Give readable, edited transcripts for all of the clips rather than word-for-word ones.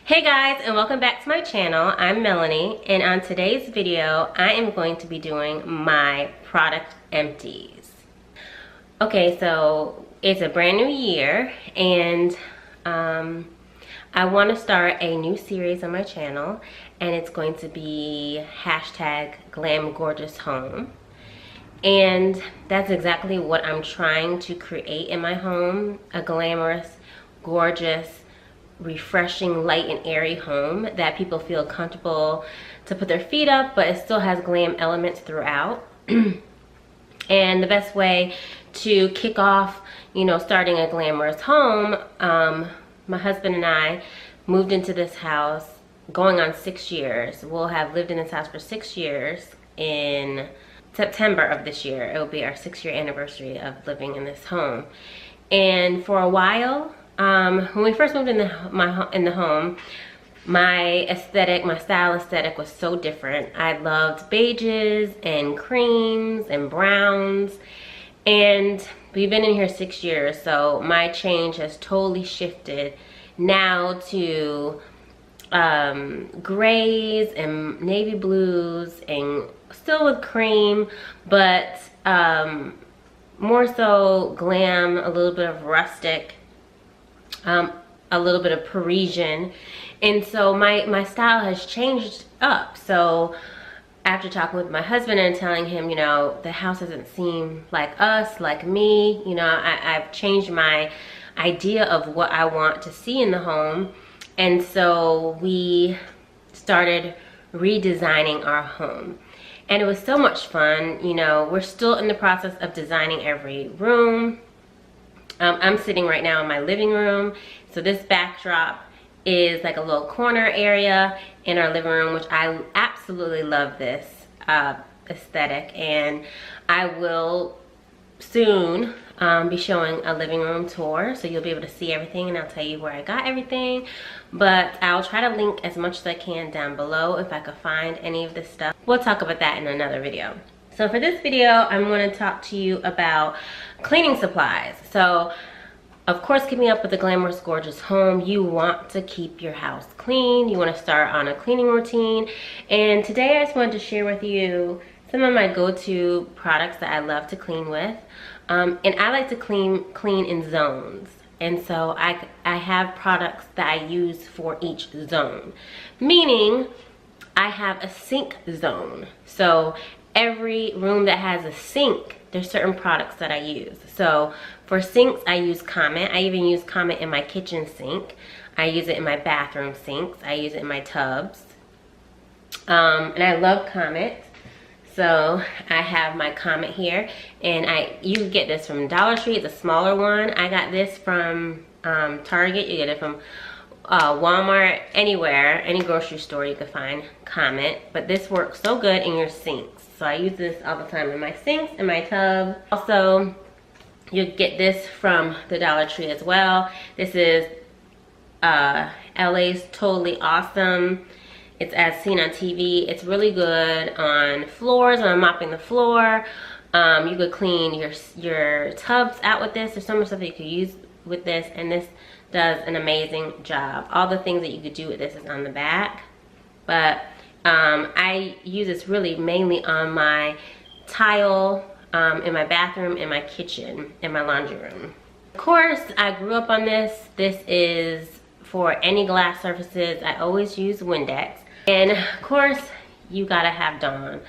Hey guys, and welcome back to my channel. I'm Melanie, and on today's video I am going to be doing my product empties. Okay, so it's a brand new year, and I want to start a new series on my channel, and it's going to be hashtag Glam Gorgeous Home. And that's exactly what I'm trying to create in my home, a glamorous, gorgeous, refreshing, light and airy home that people feel comfortable to put their feet up, but it still has glam elements throughout. And the best way to kick off, starting a glamorous home, my husband and I moved into this house going on 6 years. We'll have lived in this house for 6 years. In September of this year, it will be our 6-year anniversary of living in this home. And for a while, when we first moved in the home, my style aesthetic was so different. I loved beiges and creams and browns, and we've been in here 6 years, so my change has totally shifted now to grays and navy blues, and still with cream, but more so glam, a little bit of rustic, a little bit of Parisian. And so my style has changed up. So after talking with my husband and telling him, the house doesn't seem like us, like me, I've changed my idea of what I want to see in the home. And so we started redesigning our home. And it was so much fun. We're still in the process of designing every room. I'm sitting right now in my living room. So this backdrop is like a little corner area in our living room, which I absolutely love this aesthetic. And I will soon be showing a living room tour, so you'll be able to see everything, and I'll tell you where I got everything. But I'll try to link as much as I can down below if I could find any of this stuff. We'll talk about that in another video. So for this video, I'm going to talk to you about cleaning supplies. So of course, keeping up with the glamorous, gorgeous home, you want to keep your house clean. You want to start on a cleaning routine. And today I just wanted to share with you some of my go-to products that I love to clean with. And I like to clean in zones. And so I have products that I use for each zone. Meaning, I have a sink zone. So every room that has a sink, there's certain products that I use. So for sinks, I use Comet. I even use Comet in my kitchen sink. I use it in my bathroom sinks. I use it in my tubs. And I love Comet. So I have my Comet here, and you can get this from Dollar Tree. It's a smaller one. I got this from Target. You get it from Walmart, anywhere, any grocery store you can find Comet. But this works so good in your sinks. So I use this all the time in my sinks, in my tub. Also, you get this from the Dollar Tree as well. This is LA's Totally Awesome. It's as seen on TV. It's really good on floors, when I'm mopping the floor. You could clean your tubs out with this. There's so much stuff that you could use with this, and this does an amazing job. All the things that you could do with this is on the back. But I use this really mainly on my tile, in my bathroom, in my kitchen, in my laundry room. Of course, I grew up on this. This is for any glass surfaces. I always use Windex. And of course, you gotta have Dawn.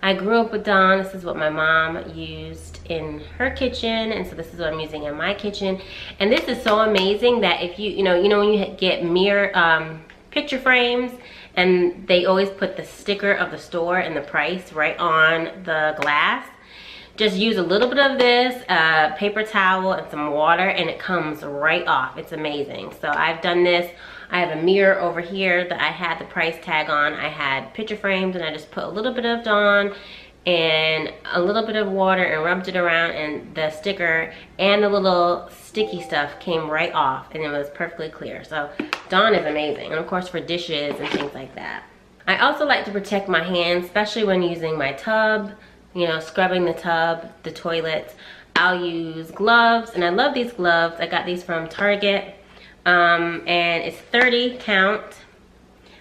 I grew up with Dawn. This is what my mom used in her kitchen, and so this is what I'm using in my kitchen. And this is so amazing that if you know when you get mirror picture frames, and they always put the sticker of the store and the price right on the glass. Just use a little bit of this, paper towel and some water, and it comes right off. It's amazing. So I've done this. I have a mirror over here that I had the price tag on. I had picture frames, and I just put a little bit of Dawn and a little bit of water and rubbed it around, and the sticker and the little sticky stuff came right off, and it was perfectly clear. So Dawn is amazing, and of course for dishes and things like that. I also like to protect my hands, especially when using my tub, scrubbing the tub, the toilets. I'll use gloves, and I love these gloves. I got these from Target, and it's 30 count.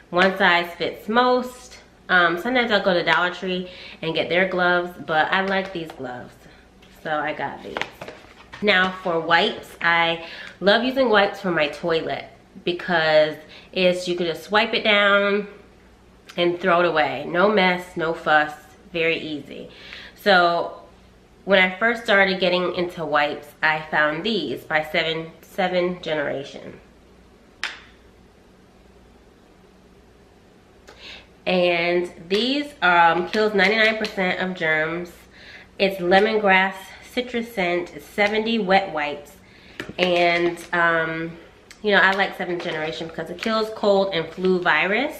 One size fits most. Sometimes I'll go to Dollar Tree and get their gloves, but I like these gloves, so I got these. Now for wipes, I love using wipes for my toilet because you could just wipe it down and throw it away. No mess, no fuss, very easy. So when I first started getting into wipes, I found these by 7 Generation. And these kills 99% of germs. It's lemongrass, citrus scent, 70 wet wipes. And you know, I like 7th Generation because it kills cold and flu virus.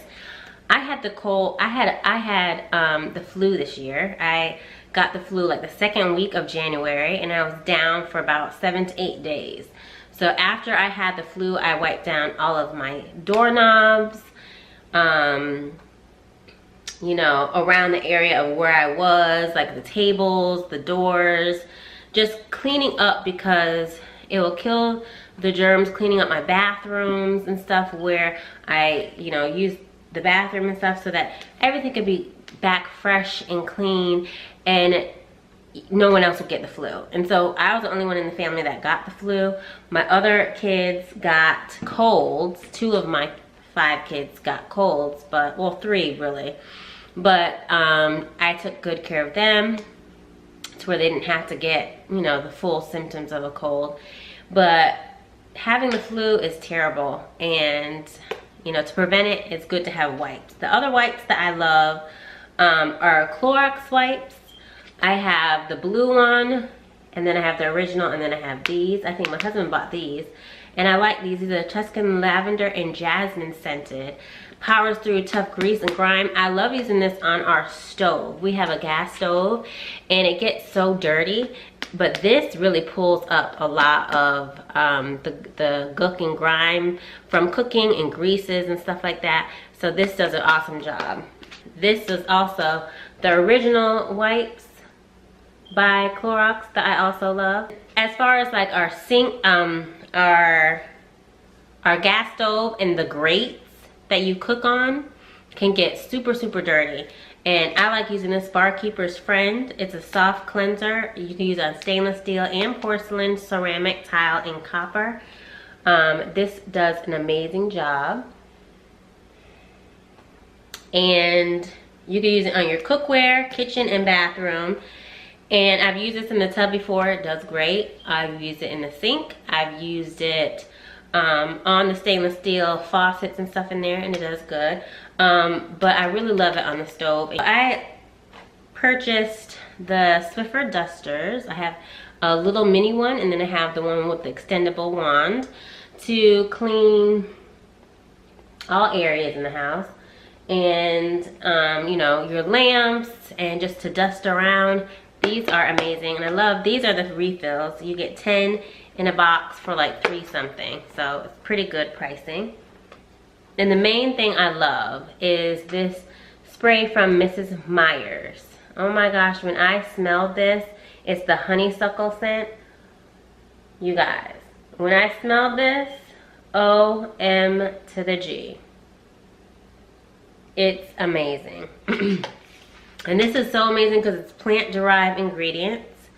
I had the cold, I had the flu this year. I got the flu like the 2nd week of January, and I was down for about 7 to 8 days. So after I had the flu, I wiped down all of my doorknobs, you know, around the area of where I was, like the tables, the doors, just cleaning up because it will kill the germs, cleaning up my bathrooms and stuff where I, you know, use the bathroom and stuff so that everything could be back fresh and clean and no one else would get the flu. And so I was the only one in the family that got the flu. My other kids got colds. 2 of my 5 kids got colds, but, well, 3 really. But I took good care of them to where they didn't have to get, you know, the full symptoms of a cold. But having the flu is terrible, and you know, to prevent it, it's good to have wipes. The other wipes that I love are Clorox wipes. I have the blue one, and then I have the original, and then I have these. I think my husband bought these, and I like these. These are Tuscan lavender and jasmine scented. Powers through tough grease and grime. I love using this on our stove. We have a gas stove, and it gets so dirty, but this really pulls up a lot of the gook and grime from cooking and greases and stuff like that. So this does an awesome job. This is also the original wipes by Clorox that I also love. As far as like our sink, our gas stove and the grates that you cook on can get super dirty, and I like using this Barkeeper's Friend. It's a soft cleanser. You can use it on stainless steel and porcelain, ceramic, tile, and copper. This does an amazing job, and you can use it on your cookware, kitchen, and bathroom. And I've used this in the tub before. It does great. I've used it in the sink. I've used it on the stainless steel faucets and stuff in there, and it does good. But I really love it on the stove. I purchased the Swiffer dusters. I have a little mini one, and then I have the one with the extendable wand to clean all areas in the house, and you know, your lamps, and just to dust around. These are amazing, and I love, these are the refills. You get 10 in a box for like $3 something, so it's pretty good pricing. And the main thing I love is this spray from Mrs. Meyer's. Oh my gosh, when I smelled this, it's the honeysuckle scent. You guys, when I smelled this, OM to the G. It's amazing. And this is so amazing because it's plant-derived ingredients.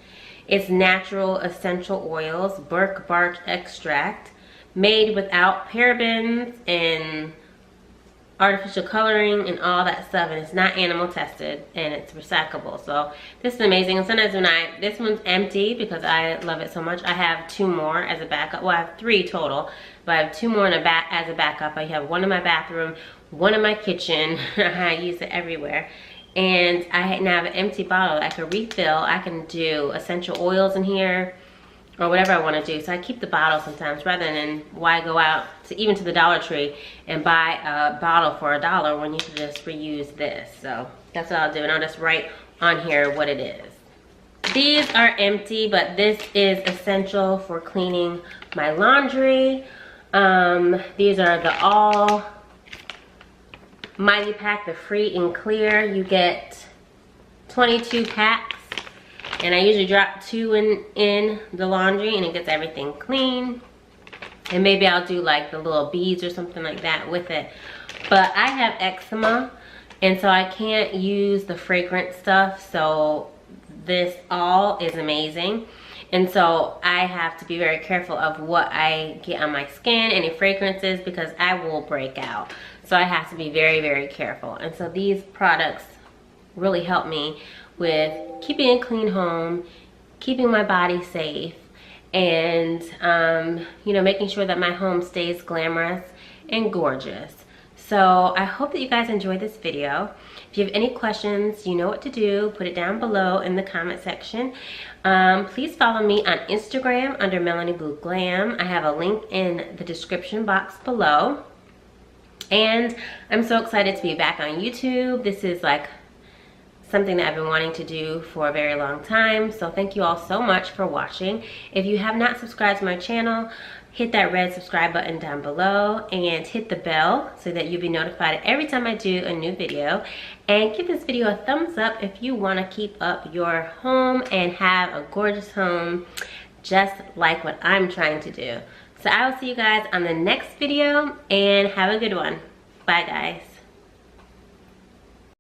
It's natural essential oils, bark extract, made without parabens and artificial coloring and all that stuff, and it's not animal tested, and it's recyclable. So this is amazing. And sometimes when this one's empty because I love it so much, I have 2 more as a backup. Well, I have 3 total, but I have 2 more as a backup. I have 1 in my bathroom, 1 in my kitchen. I use it everywhere. And I now have an empty bottle that I can refill. I can do essential oils in here or whatever I want to do. So I keep the bottle sometimes rather than why go out to even to the Dollar Tree and buy a bottle for $1 when you can just reuse this. So that's what I'll do, and I'll just write on here what it is. These are empty, but this is essential for cleaning my laundry. These are the All Mighty Pack, the free and clear. You get 22 packs, and I usually drop 2 in the laundry, and it gets everything clean. And maybe I'll do like the little beads or something like that with it. But I have eczema, and so I can't use the fragrant stuff. So this all is amazing. And so I have to be very careful of what I get on my skin, any fragrances, because I will break out. So I have to be very, very careful. And so these products really help me with keeping a clean home, keeping my body safe, and you know, making sure that my home stays glamorous and gorgeous. So I hope that you guys enjoyed this video. If you have any questions, you know what to do. Put it down below in the comment section. Please follow me on Instagram under Melanie Blue Glam. I have a link in the description box below. And I'm so excited to be back on YouTube. This is like something that I've been wanting to do for a very long time. So thank you all so much for watching. If you have not subscribed to my channel, hit that red subscribe button down below and hit the bell so that you'll be notified every time I do a new video. And give this video a thumbs up if you want to keep up your home and have a gorgeous home just like what I'm trying to do. So I will see you guys on the next video, and have a good one. Bye guys.